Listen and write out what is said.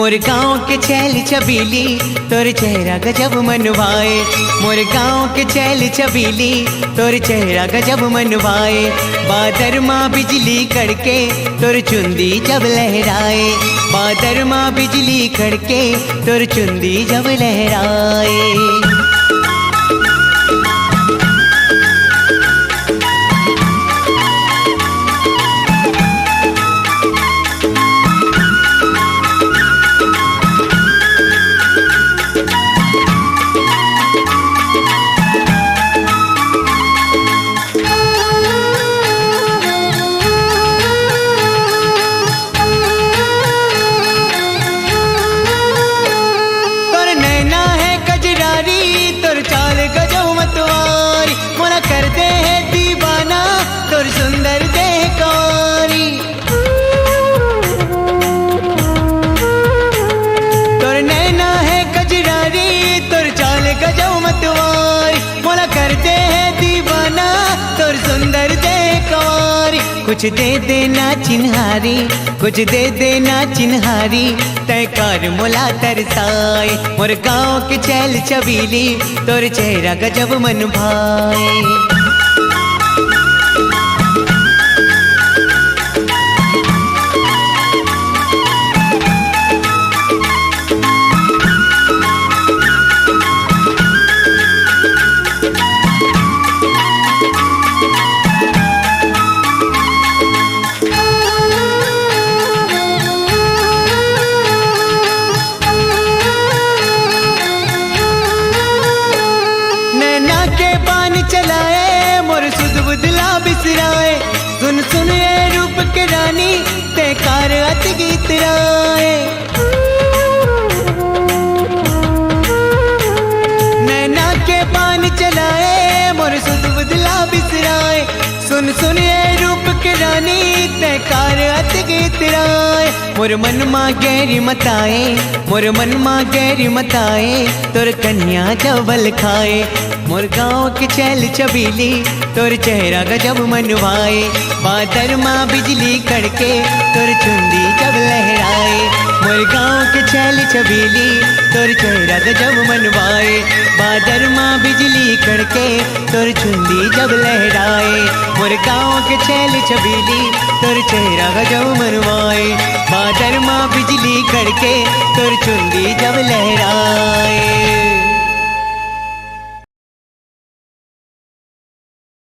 मोर गाँव के छैल छबीली तोर चेहरा गजब मनवाए। मोर गाँव के छैल छबीली तोर चेहरा गजब मनवाए। बादर माँ बिजली कड़के तोर चुंदी जब लहराए। बादर माँ बिजली कड़के तोर चुंदी जब लहराए। कर दे है दीवाना तोर सुंदर देहकारी। तोर नैना है कजरारी तोर चाल गजब मतवारी। मोला कर दे है दीवाना तोर सुंदर देहकारी। कुछ दे देना चिन्हारी कुछ दे देना चिन्हारी तय कार मोला तरसाए। मोर गाँव के छैल छबीली तोर चेहरा गजब मन भाए। चलाए मोर सुध बुदला बिसराए। सुन सुन ये रूप के रानी ते कार अत गीत राए। नैना के पान चलाए मोर सुध बुदला बिसराए। सुन सुन ये रूप के रानी ते कार अत गीत राए। मोर मन माँ गैरी मताए मोर मन माँ गैरी मताए तोर कन्या जबल खाए। मोर गाँव के छैल छबीली तोर चेहरा गजब मनवाए। बादर माँ बिजली कड़के तोर चुंदी जब लहराए। मोर गाँव के छैल छबीली तोर चेहरा गजब मनवाए। बादर माँ बिजली कड़के तोर चुंदी जब लहराए। मोर गाँव के छैल छबीली तोर चेहरा गजब मनवाए। बादर माँ बिजली कड़के तोर चुंदी जब लहराए।